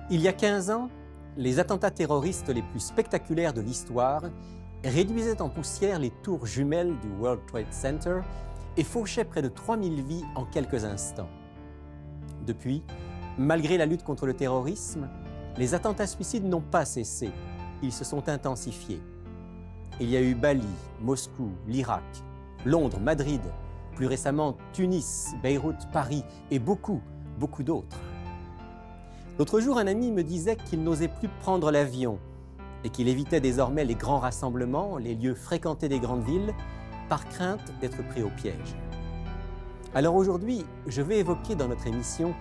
Il y a 15 ans, les attentats terroristes les plus spectaculaires de l'histoire réduisaient en poussière les tours jumelles du World Trade Center et fauchaient près de 3000 vies en quelques instants. Depuis, malgré la lutte contre le terrorisme, les attentats suicides n'ont pas cessé, ils se sont intensifiés. Il y a eu Bali, Moscou, l'Irak, Londres, Madrid, plus récemment Tunis, Beyrouth, Paris et beaucoup d'autres. L'autre jour, un ami me disait qu'il n'osait plus prendre l'avion et qu'il évitait désormais les grands rassemblements, les lieux fréquentés des grandes villes, par crainte d'être pris au piège. Alors aujourd'hui, je vais évoquer dans notre émission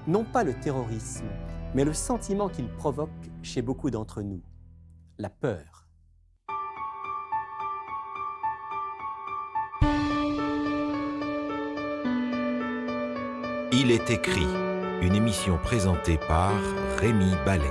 non pas le terrorisme, mais le sentiment qu'il provoque chez beaucoup d'entre nous, la peur. Il est écrit, une émission présentée par Rémi Ballet.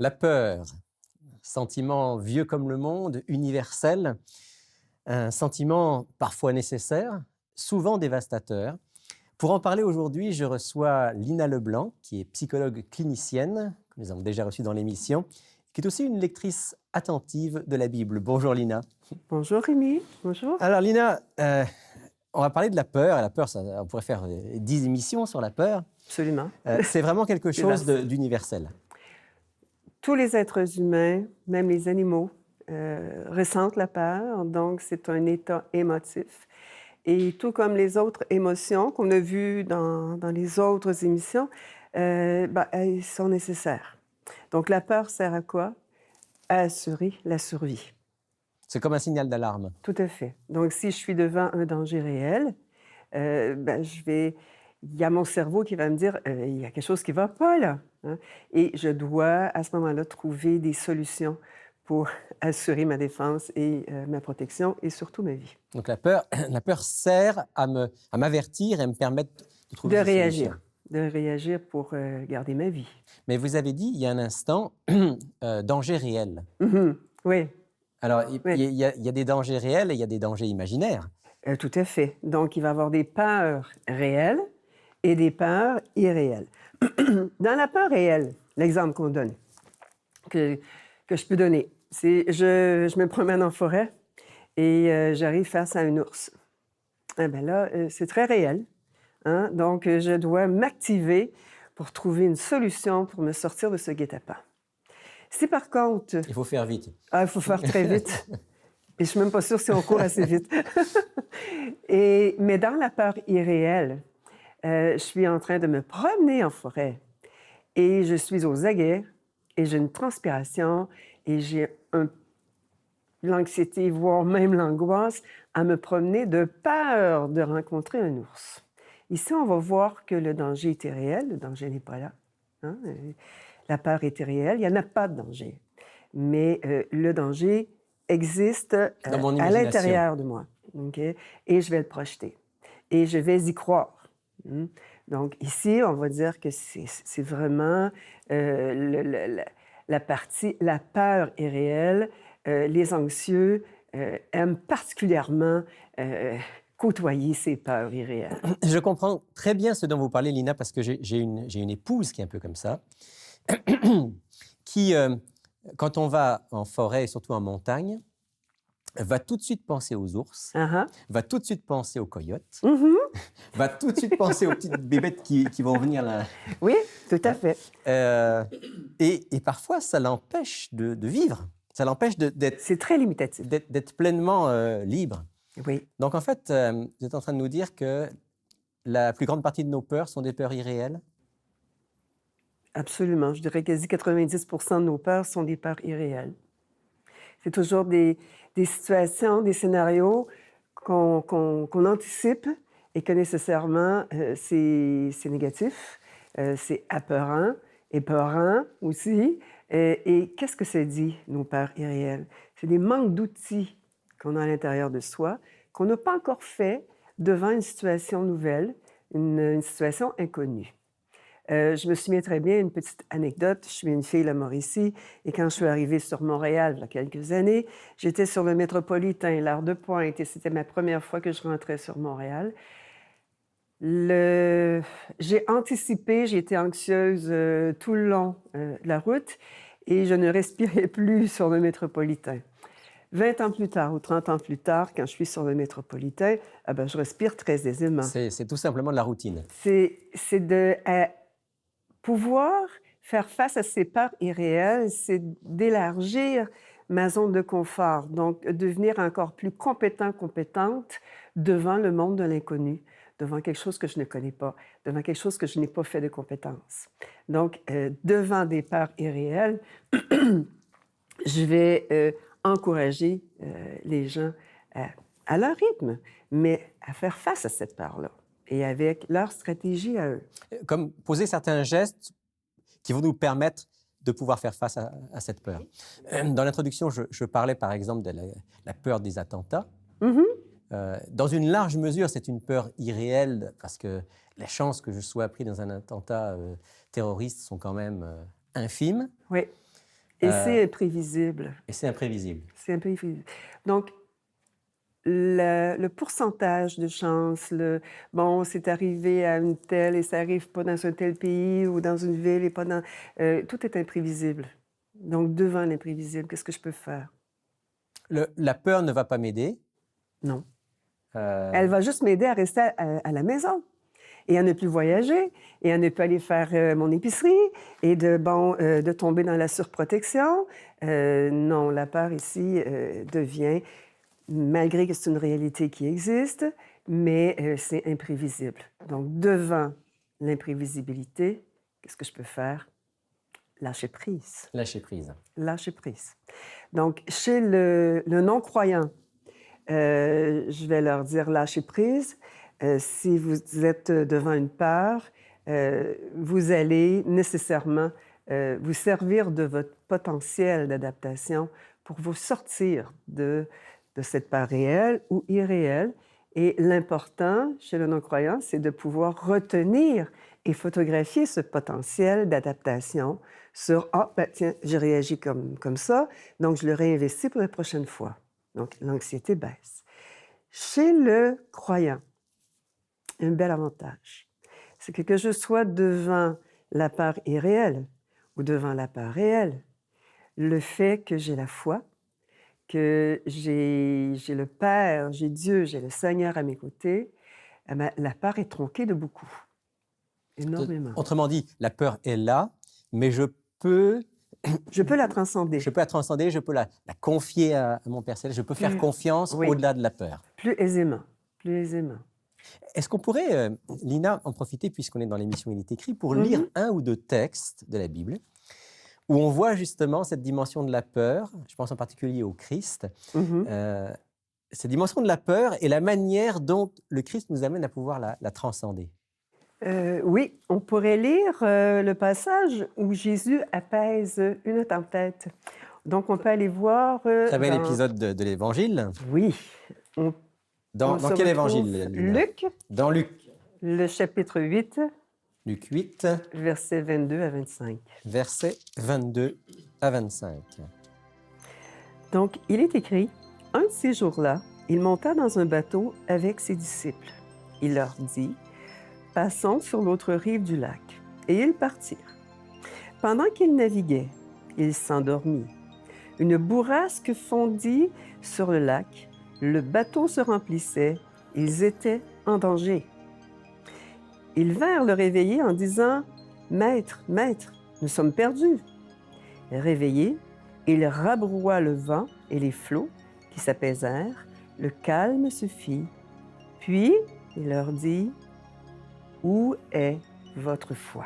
La peur, sentiment vieux comme le monde, universel, un sentiment parfois nécessaire, souvent dévastateur. Pour en parler aujourd'hui, je reçois Lina Leblanc, qui est psychologue clinicienne, que nous avons déjà reçue dans l'émission, qui est aussi une lectrice attentive de la Bible. Bonjour Lina. Bonjour Rémi, bonjour. Alors Lina, on va parler de la peur. La peur, on pourrait faire 10 émissions sur la peur. Absolument. C'est vraiment quelque chose d'universel. Tous les êtres humains, même les animaux, ressentent la peur, donc c'est un état émotif. Et tout comme les autres émotions qu'on a vues dans les autres émissions, elles sont nécessaires. Donc la peur sert à quoi? À assurer la survie. C'est comme un signal d'alarme. Tout à fait. Donc si je suis devant un danger réel, il y a mon cerveau qui va me dire il y a quelque chose qui ne va pas là. Hein? Et je dois à ce moment-là trouver des solutions pour assurer ma défense et ma protection et surtout ma vie. Donc la peur sert à m'avertir et me permettre de trouver des solutions. De réagir pour garder ma vie. Mais vous avez dit il y a un instant danger réel. Mm-hmm. Oui. Alors il y a des dangers réels et il y a des dangers imaginaires. Tout à fait. Donc il va y avoir des peurs réelles et des peurs irréelles. Dans la peur réelle, l'exemple qu'on donne, que je peux donner, c'est je me promène en forêt et j'arrive face à un ours. Eh bien là, c'est très réel. Hein? Donc, je dois m'activer pour trouver une solution pour me sortir de ce guet-apens. Si par contre... Il faut faire vite. Il faut faire très vite. Et je suis même pas sûre si on court assez vite. Mais dans la peur irréelle, je suis en train de me promener en forêt et je suis aux aguets et j'ai une transpiration et j'ai l'anxiété, voire même l'angoisse à me promener de peur de rencontrer un ours. Ici, on va voir que le danger était réel, le danger n'est pas là. Hein? La peur était réelle, il n'y en a pas de danger. Mais le danger existe à l'intérieur de moi. Okay? Et je vais le projeter. Et je vais y croire. Donc ici, on va dire que c'est vraiment la partie, la peur est réelle. Les anxieux aiment particulièrement côtoyer ces peurs irréelles. Je comprends très bien ce dont vous parlez, Lina, parce que j'ai une épouse qui est un peu comme ça, qui, quand on va en forêt et surtout en montagne, va tout de suite penser aux ours, va tout de suite penser aux coyotes, va tout de suite penser aux petites bébêtes qui vont venir là. Oui, tout à fait. Et parfois, ça l'empêche de vivre. Ça l'empêche d'être... C'est très limitatif. D'être pleinement libre. Oui. Donc, en fait, vous êtes en train de nous dire que la plus grande partie de nos peurs sont des peurs irréelles? Absolument. Je dirais quasi 90% de nos peurs sont des peurs irréelles. C'est toujours des situations, des scénarios qu'on anticipe et que nécessairement, c'est négatif, c'est apeurant, épeurant aussi. Et qu'est-ce que ça dit, nos peurs irréelles? C'est des manques d'outils qu'on a à l'intérieur de soi, qu'on n'a pas encore fait devant une situation nouvelle, une situation inconnue. Je me souviens très bien, une petite anecdote, je suis une fille de Mauricie, et quand je suis arrivée sur Montréal il y a quelques années, j'étais sur le métropolitain, l'heure de pointe, et c'était ma première fois que je rentrais sur Montréal. J'ai anticipé, j'ai été anxieuse tout le long de la route, et je ne respirais plus sur le métropolitain. 20 ans plus tard ou 30 ans plus tard, quand je suis sur le métropolitain, je respire très aisément. C'est tout simplement de la routine. C'est de pouvoir faire face à ces peurs irréelles, c'est d'élargir ma zone de confort, donc devenir encore plus compétente devant le monde de l'inconnu, devant quelque chose que je ne connais pas, devant quelque chose que je n'ai pas fait de compétence. Donc, devant des peurs irréelles, je vais encourager les gens à leur rythme, mais à faire face à cette peur-là et avec leur stratégie à eux. Comme poser certains gestes qui vont nous permettre de pouvoir faire face à cette peur. Dans l'introduction, je parlais par exemple de la peur des attentats. Dans une large mesure, c'est une peur irréelle parce que les chances que je sois pris dans un attentat terroriste sont quand même infimes. Oui. Et c'est imprévisible. Et c'est imprévisible. C'est imprévisible. Donc, le pourcentage de chance, c'est arrivé à une telle et ça n'arrive pas dans un tel pays ou dans une ville et pas dans... tout est imprévisible. Donc, devant l'imprévisible, qu'est-ce que je peux faire? La peur ne va pas m'aider. Non. Elle va juste m'aider à rester à la maison et à ne plus voyager et à ne plus aller faire mon épicerie et de tomber dans la surprotection. Non, la peur ici devient... malgré que c'est une réalité qui existe, mais c'est imprévisible. Donc, devant l'imprévisibilité, qu'est-ce que je peux faire? Lâcher prise. Lâcher prise. Lâcher prise. Donc, chez le non-croyant, je vais leur dire lâcher prise. Si vous êtes devant une peur, vous allez nécessairement vous servir de votre potentiel d'adaptation pour vous sortir de cette peur réelle ou irréelle. Et l'important chez le non-croyant, c'est de pouvoir retenir et photographier ce potentiel d'adaptation sur « Ah, tiens, j'ai réagi comme ça, donc je le réinvestis pour la prochaine fois. » Donc, l'anxiété baisse. Chez le croyant, un bel avantage, c'est que je sois devant la peur irréelle ou devant la peur réelle, le fait que j'ai la foi, que j'ai le Père, j'ai Dieu, j'ai le Seigneur à mes côtés, la peur est tronquée de beaucoup, énormément. Autrement dit, la peur est là, mais je peux... Je peux la transcender. Je peux la transcender, je peux la confier à mon Père Céleste, je peux faire confiance au-delà de la peur. Plus aisément, plus aisément. Est-ce qu'on pourrait, Lina, en profiter, puisqu'on est dans l'émission Il est écrit, pour lire un ou deux textes de la Bible où on voit justement cette dimension de la peur, je pense en particulier au Christ, cette dimension de la peur et la manière dont le Christ nous amène à pouvoir la transcender. Oui, on pourrait lire le passage où Jésus apaise une tempête. Donc, on peut aller voir... Très bel épisode de l'Évangile. Oui. Dans quel Évangile, Lina? Luc. Dans Luc. Le chapitre 8. Luc 8. Versets 22 à 25. Versets 22 à 25. Donc, il est écrit, « Un de ces jours-là, il monta dans un bateau avec ses disciples. Il leur dit, « Passons sur l'autre rive du lac. » Et ils partirent. Pendant qu'ils naviguaient, il s'endormit. Une bourrasque fondit sur le lac. Le bateau se remplissait. Ils étaient en danger. Ils vinrent le réveiller en disant, « Maître, Maître, nous sommes perdus. » Réveillé, il rabroua le vent et les flots qui s'apaisèrent. Le calme se fit. Puis, il leur dit, « Où est votre foi? »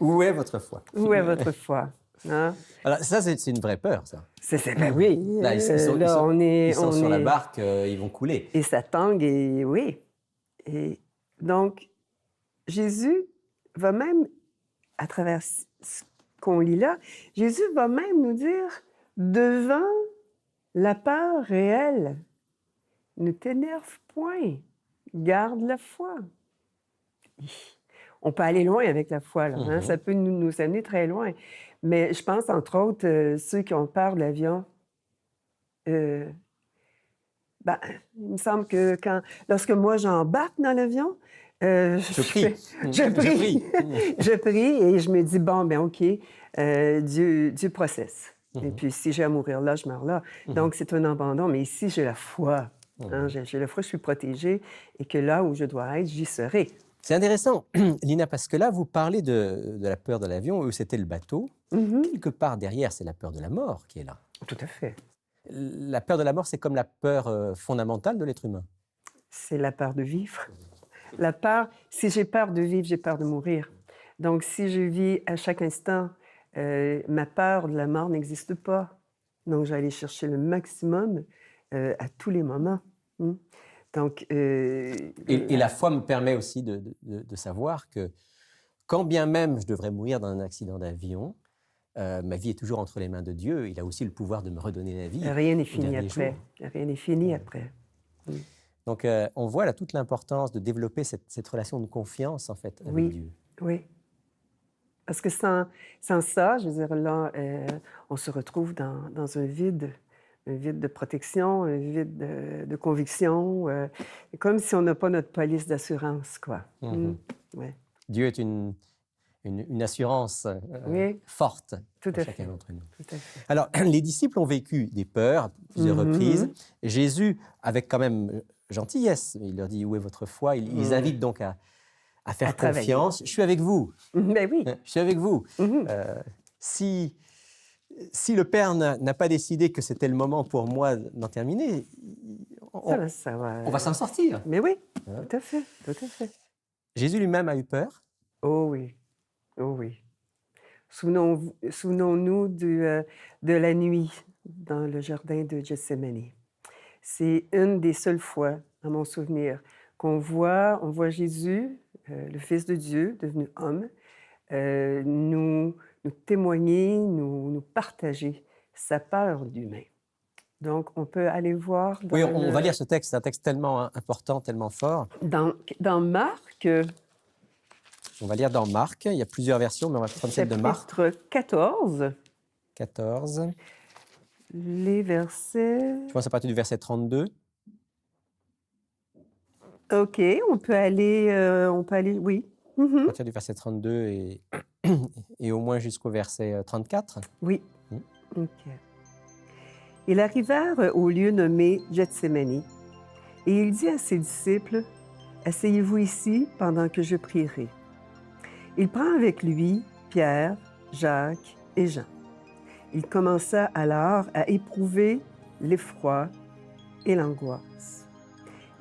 Où est votre foi? Où est votre foi? Hein? Alors, ça, c'est une vraie peur, ça. Ben oui. Là, ils sont sur la barque, ils vont couler. Et ça tangue, et oui. Et donc, Jésus va même, à travers ce qu'on lit là, Jésus va même nous dire, devant la peur réelle Ne t'énerve point. Garde la foi. On peut aller loin avec la foi, là, hein? Ça peut nous amener très loin. Mais je pense, entre autres, ceux qui ont peur de l'avion, euh, ben, il me semble que lorsque moi j'embarque dans l'avion, Je prie. je prie. Je prie et je me dis, bon, ben OK, Dieu processe. Et puis, si j'ai à mourir là, je meurs là. Donc, c'est un abandon. Mais ici, j'ai la foi. Hein, j'ai la foi, je suis protégée et que là où je dois être, j'y serai. C'est intéressant, Lina, parce que là, vous parlez de la peur de l'avion, eux, c'était le bateau. Quelque part derrière, c'est la peur de la mort qui est là. Tout à fait. La peur de la mort, c'est comme la peur fondamentale de l'être humain. C'est la peur de vivre. La peur, si j'ai peur de vivre, j'ai peur de mourir. Donc, si je vis à chaque instant, ma peur de la mort n'existe pas. Donc, je vais aller chercher le maximum à tous les moments. Donc, et la foi me permet aussi de savoir que quand bien même je devrais mourir dans un accident d'avion, ma vie est toujours entre les mains de Dieu. Il a aussi le pouvoir de me redonner la vie. rien n'est fini après. Rien n'est fini après. Donc, on voit là toute l'importance de développer cette relation de confiance, en fait, avec Dieu. Oui. Parce que sans ça, je veux dire, là, on se retrouve dans un vide de protection, un vide de conviction, comme si on n'a pas notre police d'assurance, quoi. Ouais. Dieu est une assurance forte pour chacun d'entre nous. Tout à fait. Alors, les disciples ont vécu des peurs à plusieurs reprises. Jésus, avec quand même gentillesse, il leur dit « Où est votre foi ?» Ils invitent donc à faire confiance. « Je suis avec vous. » Ben oui. Je suis avec vous. Si le Père n'a pas décidé que c'était le moment pour moi d'en terminer, on va s'en sortir. Mais oui, tout à fait, tout à fait. Jésus lui-même a eu peur. Oh oui, oh oui. Souvenons-nous de la nuit dans le jardin de Gethsémani. C'est une des seules fois, à mon souvenir, qu'on voit Jésus, le Fils de Dieu, devenu homme, nous témoigner, nous partager sa peur d'humain. Donc, on peut aller voir... on va lire ce texte, c'est un texte tellement important, tellement fort. Dans Marc... On va lire dans Marc, il y a plusieurs versions, mais on va prendre celle de Marc. Chapitre 14. 14. Les versets... Je pense à partir du verset 32. OK, on peut aller, oui. À partir du verset 32 et au moins jusqu'au verset 34. Oui. OK. Ils arrivèrent au lieu nommé Gethsémani, et il dit à ses disciples, « Asseyez-vous ici pendant que je prierai. » Il prend avec lui Pierre, Jacques et Jean. Il commença alors à éprouver l'effroi et l'angoisse.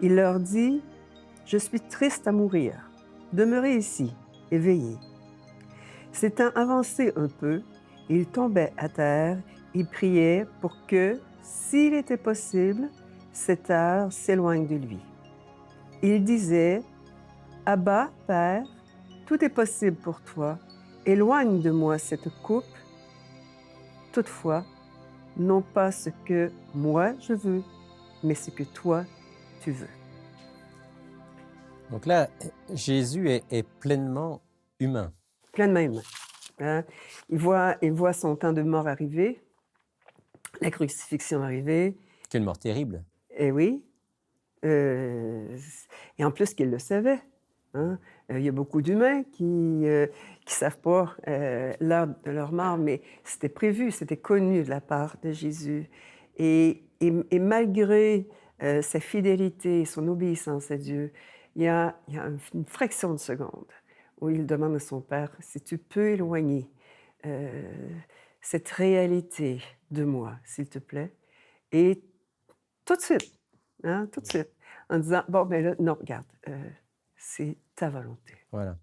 Il leur dit, « Je suis triste à mourir. Demeurez ici et veillez. » S'étant avancé un peu, il tombait à terre et priait pour que, s'il était possible, cette heure s'éloigne de lui. Il disait, « Abba, Père, tout est possible pour toi. Éloigne de moi cette coupe. Toutefois, non pas ce que moi je veux, mais ce que toi tu veux. » Donc là, Jésus est pleinement humain. Pleinement humain. Hein? Il voit son temps de mort arriver, la crucifixion arriver. Quelle mort terrible. Eh oui. Et en plus qu'il le savait. Hein? Il y a beaucoup d'humains qui ne savent pas l'heure de leur mort, mais c'était prévu, c'était connu de la part de Jésus. Et malgré sa fidélité, son obéissance à Dieu, il y a une fraction de seconde où il demande à son Père, si tu peux éloigner cette réalité de moi, s'il te plaît. Et tout de suite, en disant, bon, ben là, non, regarde, c'est ta volonté. Voilà.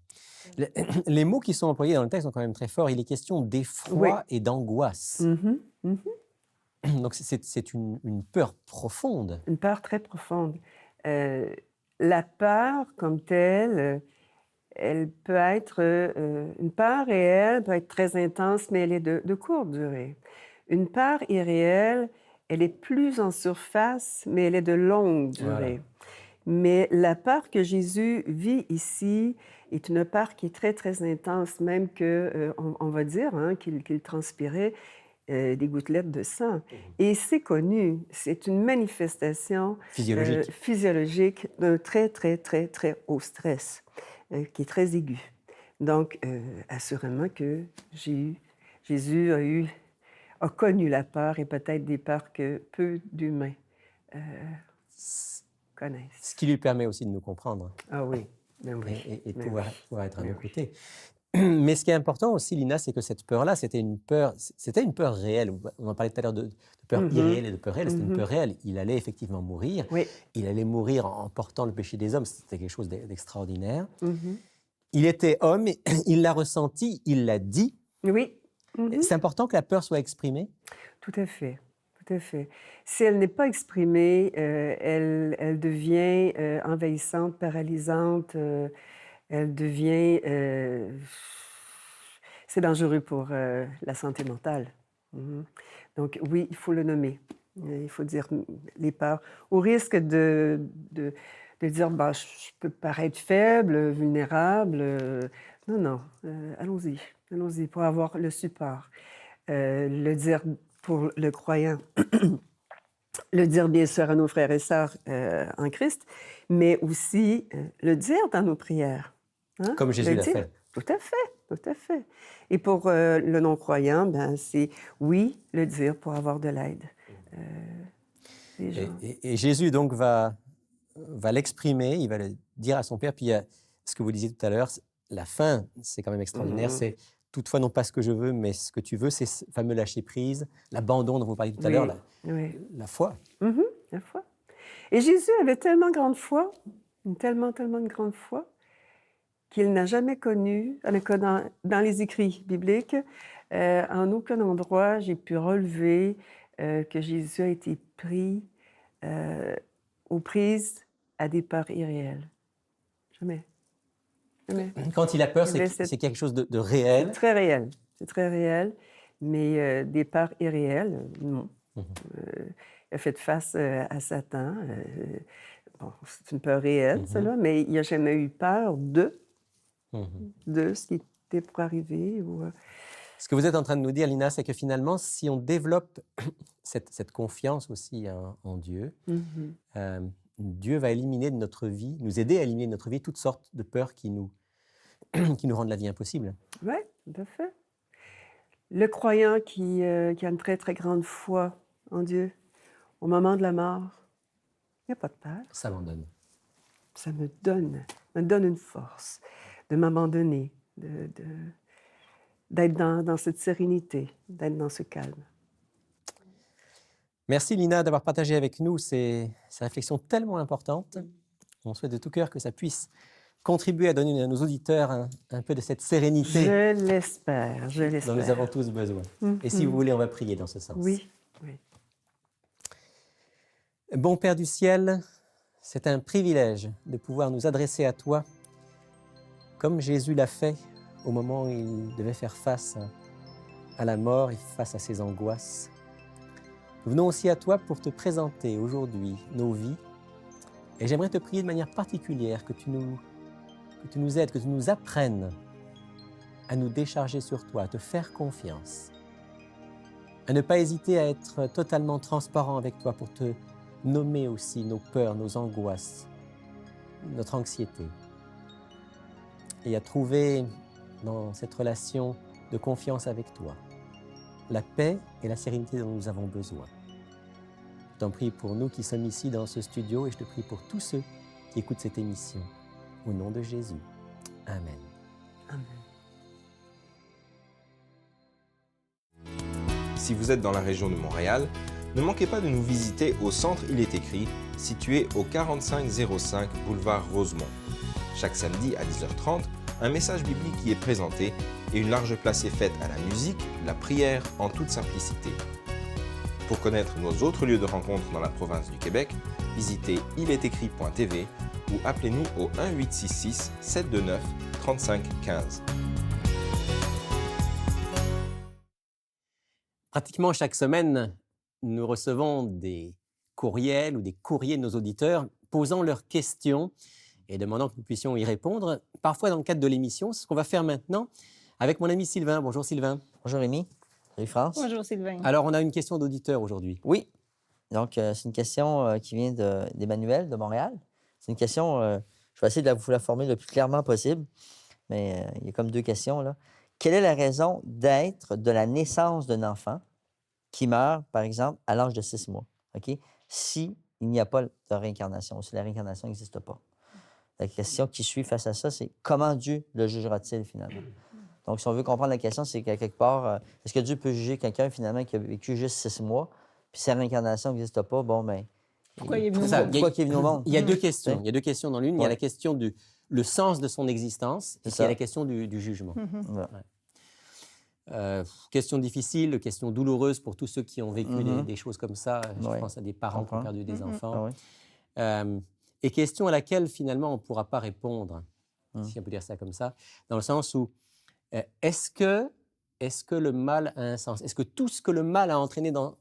Les mots qui sont employés dans le texte sont quand même très forts. Il est question d'effroi et d'angoisse. Donc c'est une peur profonde. Une peur très profonde. La peur comme telle, elle peut être une peur réelle, peut être très intense, mais elle est de courte durée. Une peur irréelle, elle est plus en surface, mais elle est de longue durée. Voilà. Mais la peur que Jésus vit ici est une peur qui est très, très intense, même que, on va dire hein, qu'il transpirait des gouttelettes de sang. Et c'est connu, c'est une manifestation Physiologique. physiologique d'un très, très, très, très haut stress, qui est très aigu. Donc, assurément que Jésus a connu la peur et peut-être des peurs que peu d'humains connaissent. Ce qui lui permet aussi de nous comprendre Ah oui, ben oui. et de Ben pouvoir, oui. pouvoir être à Ben nos oui. côtés. Mais ce qui est important aussi, Lina, c'est que cette peur-là, c'était une peur réelle. On en parlait tout à l'heure de peur irréelle et de peur réelle. C'était une peur réelle. Il allait effectivement mourir. Oui. Il allait mourir en portant le péché des hommes. C'était quelque chose d'extraordinaire. Mhm. Il était homme, il l'a ressenti, il l'a dit. Oui. Mhm. C'est important que la peur soit exprimée. Tout à fait. Tout à fait. Si elle n'est pas exprimée, elle devient envahissante, paralysante. Elle devient... c'est dangereux pour la santé mentale. Mhm. Donc oui, il faut le nommer. Il faut dire les peurs. Au risque de dire, bah, je peux paraître faible, vulnérable. Non, non. Allons-y. Allons-y pour avoir le support. Le dire pour le croyant. Le dire bien sûr à nos frères et sœurs en Christ, mais aussi le dire dans nos prières. Hein? Comme Jésus Le l'a dire. fait. Tout à fait, tout à fait. Et pour le non-croyant, ben, c'est oui, le dire pour avoir de l'aide. Des gens. Et Jésus donc va l'exprimer, il va le dire à son Père. Puis il y a ce que vous disiez tout à l'heure, la fin, c'est quand même extraordinaire. C'est toutefois non pas ce que je veux, mais ce que tu veux, c'est ce fameux lâcher-prise, l'abandon dont vous parliez tout à Oui, l'heure, oui. la foi. Mhm, la foi. Et Jésus avait tellement grande foi, tellement de grande foi, qu'il n'a jamais connu, en tout cas dans les écrits bibliques, en aucun endroit j'ai pu relever que Jésus a été pris aux prises à des peurs irréelles. Jamais. Jamais. Quand il a peur, Il y avait c'est cette- quelque chose de C'est réel. très réel. C'est très réel. Mais des peurs irréelles, non. Il a fait face à Satan. Bon, c'est une peur réelle, cela, mais il n'a jamais eu peur de ce qui était pour arriver. Ce que vous êtes en train de nous dire, Lina, c'est que finalement, si on développe cette confiance aussi en Dieu, Dieu va éliminer de notre vie, nous aider à éliminer de notre vie toutes sortes de peurs qui nous rendent la vie impossible. Oui, tout à fait. Le croyant qui a une très, très grande foi en Dieu, au moment de la mort, il n'y a pas de peur. Ça m'abandonne. Ça me donne une force de m'abandonner, d'être dans cette sérénité, d'être dans ce calme. Merci Lina d'avoir partagé avec nous ces réflexions tellement importantes. On souhaite de tout cœur que ça puisse contribuer à donner à nos auditeurs un peu de cette sérénité Je l'espère. dont nous avons tous besoin. Et si vous voulez, on va prier dans ce sens. Oui. Bon Père du ciel, c'est un privilège de pouvoir nous adresser à toi comme Jésus l'a fait au moment où il devait faire face à la mort et face à ses angoisses. Nous venons aussi à toi pour te présenter aujourd'hui nos vies et j'aimerais te prier de manière particulière que tu nous aides, que tu nous apprennes à nous décharger sur toi, à te faire confiance, à ne pas hésiter à être totalement transparent avec toi pour te nommer aussi nos peurs, nos angoisses, notre anxiété et à trouver dans cette relation de confiance avec toi la paix et la sérénité dont nous avons besoin. Je t'en prie pour nous qui sommes ici dans ce studio et je te prie pour tous ceux qui écoutent cette émission. Au nom de Jésus. Amen. Amen. Si vous êtes dans la région de Montréal, ne manquez pas de nous visiter au Centre Il est écrit, situé au 4505 boulevard Rosemont. Chaque samedi à 10h30, un message biblique y est présenté et une large place est faite à la musique, la prière en toute simplicité. Pour connaître nos autres lieux de rencontre dans la province du Québec, visitez ilestécrit.tv ou appelez-nous au 1-866-729-3515. Pratiquement chaque semaine, nous recevons des courriels ou des courriers de nos auditeurs posant leurs questions et demandant que nous puissions y répondre, parfois dans le cadre de l'émission. C'est ce qu'on va faire maintenant avec mon ami Sylvain. Bonjour Sylvain. Bonjour Rémi. Salut France. Bonjour Sylvain. Alors, on a une question d'auditeur aujourd'hui. Oui. Donc, c'est une question qui vient d'Emmanuel de Montréal. C'est une question, je vais essayer de vous la former le plus clairement possible, mais il y a comme deux questions, là. Quelle est la raison d'être de la naissance d'un enfant qui meurt, par exemple, à l'âge de 6 mois, OK? Si il n'y a pas de réincarnation, si la réincarnation n'existe pas. La question qui suit face à ça, c'est comment Dieu le jugera-t-il finalement? Donc, si on veut comprendre la question, c'est qu'à quelque part, est-ce que Dieu peut juger quelqu'un finalement qui a vécu juste 6 mois, puis sa réincarnation n'existe pas? Bon, bien. Pourquoi il est venu au Ça, monde? Pourquoi il est venu au monde? Il y a deux questions. Il y a deux questions dans l'une. Il y a Ouais. la question du le sens de son existence et C'est puis il y a ça. la question du jugement. Voilà. Question difficile, question douloureuse pour tous ceux qui ont vécu des choses comme ça. Je Ouais. pense à des parents qui ont Comprends. perdu des Ah enfants. oui. Et question à laquelle finalement on ne pourra pas répondre, si on peut dire ça comme ça, dans le sens où est-ce que le mal a un sens? Est-ce que tout ce que le mal a entraîné dans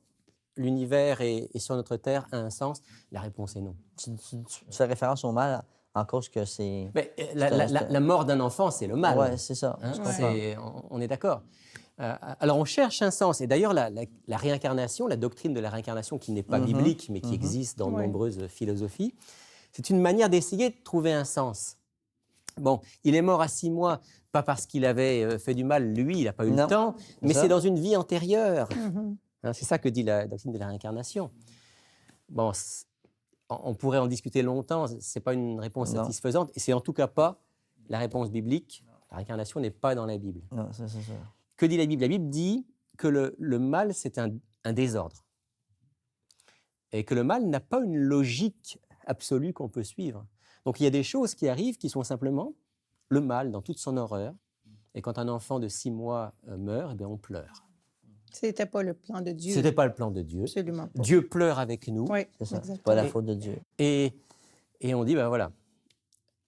l'univers et sur notre Terre a un sens? La réponse est non. Tu fais référence au mal en cause que c'est... Mais, la mort d'un enfant, c'est le mal. Oui, c'est ça. Hein, Je comprends. on est d'accord. Alors, on cherche un sens. Et d'ailleurs, la réincarnation, la doctrine de la réincarnation, qui n'est pas biblique, mais qui existe dans de nombreuses philosophies, c'est une manière d'essayer de trouver un sens. Bon, il est mort à 6 mois, pas parce qu'il avait fait du mal, lui, il n'a pas eu Non, le temps, mais ça. c'est dans une vie antérieure. Hein, c'est ça que dit la doctrine de la réincarnation. Bon, on pourrait en discuter longtemps, ce n'est pas une réponse Non. satisfaisante, et c'est en tout cas pas la réponse biblique. La réincarnation n'est pas dans la Bible. Non, c'est ça. Que dit la Bible? La Bible dit que le mal, c'est un désordre. Et que le mal n'a pas une logique absolue qu'on peut suivre. Donc il y a des choses qui arrivent qui sont simplement le mal dans toute son horreur. Et quand un enfant de 6 mois meurt, eh bien, on pleure. C'était pas le plan de Dieu. Ce n'était pas le plan de Dieu. Absolument pas. Dieu pleure avec nous. Oui, C'est ça. C'est exactement. pas la faute de Dieu. Et on dit, ben voilà,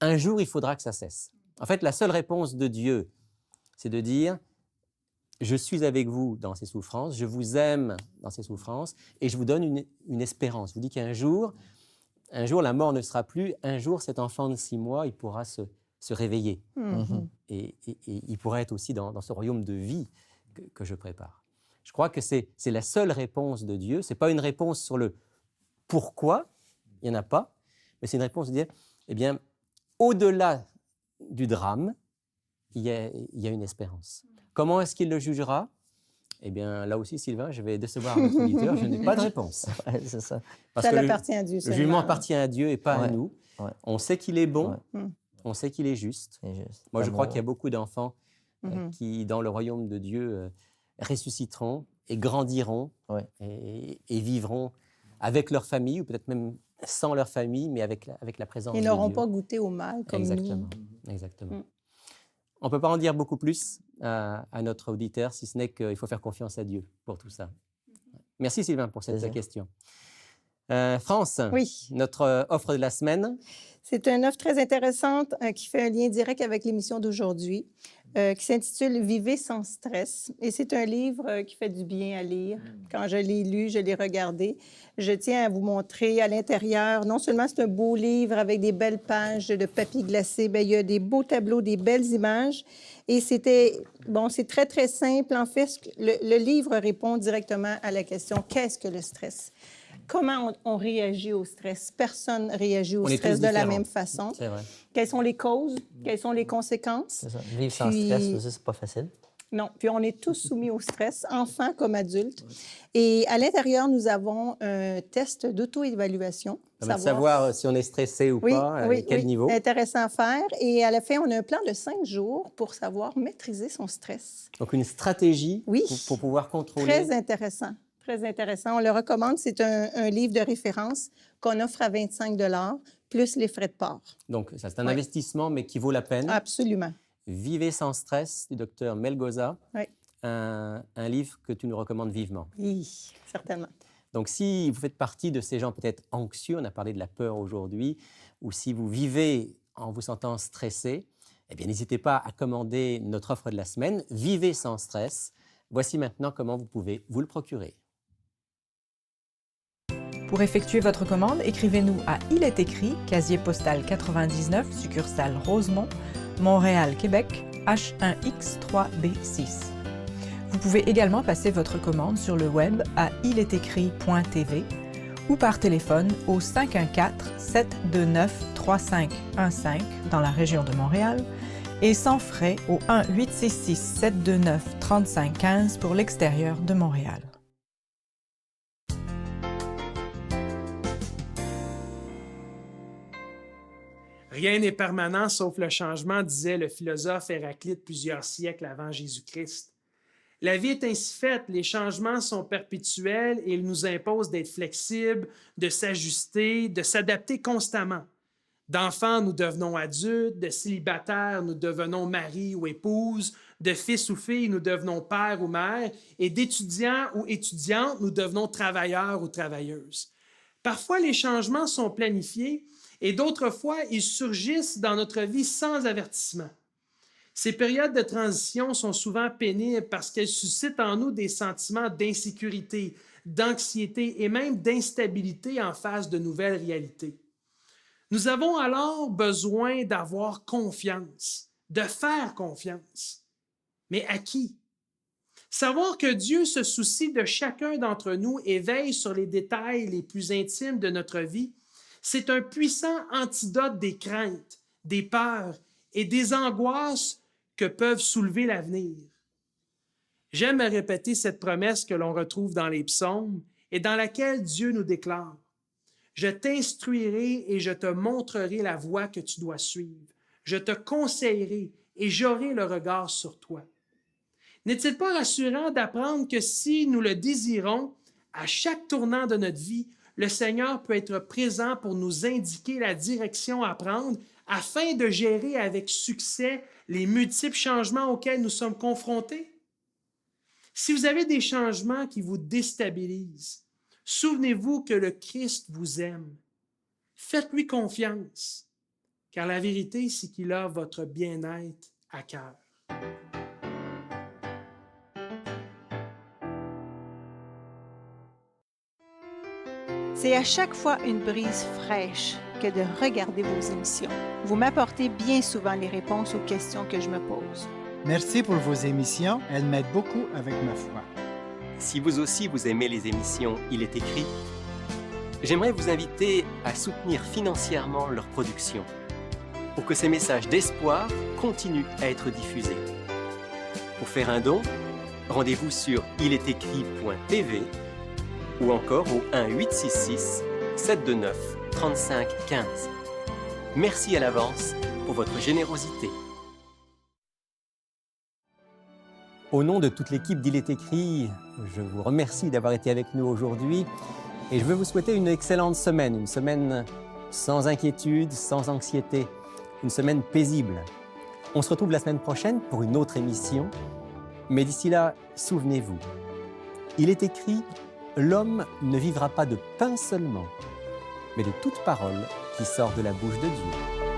un jour, il faudra que ça cesse. En fait, la seule réponse de Dieu, c'est de dire, je suis avec vous dans ces souffrances, je vous aime dans ces souffrances, et je vous donne une espérance. Je vous dis qu'un jour, la mort ne sera plus. Un jour, cet enfant de 6 mois, il pourra se réveiller. Et il pourra être aussi dans ce royaume de vie que je prépare. Je crois que c'est la seule réponse de Dieu. Ce n'est pas une réponse sur le pourquoi, il n'y en a pas, mais c'est une réponse de dire, eh bien, au-delà du drame, il y a une espérance. Comment est-ce qu'il le jugera? Eh bien, là aussi, Sylvain, je vais décevoir notre auditeur, je n'ai pas de réponse. Ouais, c'est ça. Parce Ça que appartient à Dieu le seulement. jugement appartient à Dieu et pas à Ouais. nous. Ouais. On sait qu'il est bon, Ouais. on sait qu'il est juste. C'est juste. Moi, je crois qu'il y a L'amour. beaucoup d'enfants qui, dans le royaume de Dieu, ressusciteront et grandiront Ouais. et vivront avec leur famille, ou peut-être même sans leur famille, mais avec la présence Ils de n'auront Dieu. pas goûté au mal comme Exactement. nous. Exactement. On ne peut pas en dire beaucoup plus à notre auditeur, si ce n'est qu'il faut faire confiance à Dieu pour tout ça. Merci Sylvain pour cette Plaisir. question. France, Oui. notre offre de la semaine. C'est une offre très intéressante qui fait un lien direct avec l'émission d'aujourd'hui, qui s'intitule Vivez sans stress. Et c'est un livre qui fait du bien à lire. Quand je l'ai lu, je l'ai regardé. Je tiens à vous montrer à l'intérieur, non seulement c'est un beau livre avec des belles pages de papier glacé, bien, il y a des beaux tableaux, des belles images. Et c'est très, très simple. En fait, le livre répond directement à la question, qu'est-ce que le stress? Comment on réagit au stress? Personne ne réagit au On est stress tous de la différents. même façon. C'est vrai. Quelles sont les causes? Quelles sont les conséquences? C'est ça. Vivre sans Puis- stress aussi, c'est pas facile. Non. Puis on est tous soumis au stress, enfants comme adultes. Et à l'intérieur, nous avons un test d'auto-évaluation. Ça permet de savoir si on est stressé ou Oui, pas, à oui, quel oui. niveau. Intéressant à faire. Et à la fin, on a un plan de 5 jours pour savoir maîtriser son stress. Donc une stratégie Oui. pour pouvoir contrôler. Très intéressant. Très intéressant. On le recommande. C'est un livre de référence qu'on offre à 25 plus les frais de port. Donc ça, c'est un Oui. investissement, mais qui vaut la peine. Absolument. Vivez sans stress du docteur Melgoza, Oui. un livre que tu nous recommandes vivement. Oui, certainement. Donc, si vous faites partie de ces gens peut-être anxieux, on a parlé de la peur aujourd'hui, ou si vous vivez en vous sentant stressé, eh bien, n'hésitez pas à commander notre offre de la semaine, Vivez sans stress. Voici maintenant comment vous pouvez vous le procurer. Pour effectuer votre commande, écrivez-nous à Il est écrit, casier postal 99, succursale Rosemont, Montréal, Québec, H1X3B6. Vous pouvez également passer votre commande sur le web à ilétécrit.tv ou par téléphone au 514-729-3515 dans la région de Montréal et sans frais au 1-866-729-3515 pour l'extérieur de Montréal. Rien n'est permanent sauf le changement, disait le philosophe Héraclite plusieurs siècles avant Jésus-Christ. La vie est ainsi faite, les changements sont perpétuels et ils nous imposent d'être flexibles, de s'ajuster, de s'adapter constamment. D'enfants, nous devenons adultes, de célibataires, nous devenons mari ou épouse, de fils ou filles, nous devenons père ou mère, et d'étudiants ou étudiantes, nous devenons travailleurs ou travailleuses. Parfois, les changements sont planifiés et d'autres fois, ils surgissent dans notre vie sans avertissement. Ces périodes de transition sont souvent pénibles parce qu'elles suscitent en nous des sentiments d'insécurité, d'anxiété et même d'instabilité en face de nouvelles réalités. Nous avons alors besoin d'avoir confiance, de faire confiance. Mais à qui? Savoir que Dieu se soucie de chacun d'entre nous et veille sur les détails les plus intimes de notre vie, c'est un puissant antidote des craintes, des peurs et des angoisses que peuvent soulever l'avenir. J'aime répéter cette promesse que l'on retrouve dans les psaumes et dans laquelle Dieu nous déclare: « Je t'instruirai et je te montrerai la voie que tu dois suivre. Je te conseillerai et j'aurai le regard sur toi. » N'est-il pas rassurant d'apprendre que si nous le désirons, à chaque tournant de notre vie, le Seigneur peut être présent pour nous indiquer la direction à prendre afin de gérer avec succès les multiples changements auxquels nous sommes confrontés? Si vous avez des changements qui vous déstabilisent, souvenez-vous que le Christ vous aime. Faites-lui confiance, car la vérité, c'est qu'il a votre bien-être à cœur. C'est à chaque fois une brise fraîche que de regarder vos émissions. Vous m'apportez bien souvent les réponses aux questions que je me pose. Merci pour vos émissions, elles m'aident beaucoup avec ma foi. Si vous aussi vous aimez les émissions Il est écrit, j'aimerais vous inviter à soutenir financièrement leur production pour que ces messages d'espoir continuent à être diffusés. Pour faire un don, rendez-vous sur ilétécrit.tv ou encore au 1-866-729-3515. Merci à l'avance pour votre générosité. Au nom de toute l'équipe d'Il est écrit, je vous remercie d'avoir été avec nous aujourd'hui et je veux vous souhaiter une excellente semaine, une semaine sans inquiétude, sans anxiété, une semaine paisible. On se retrouve la semaine prochaine pour une autre émission, mais d'ici là, souvenez-vous, il est écrit: l'homme ne vivra pas de pain seulement, mais de toute parole qui sort de la bouche de Dieu.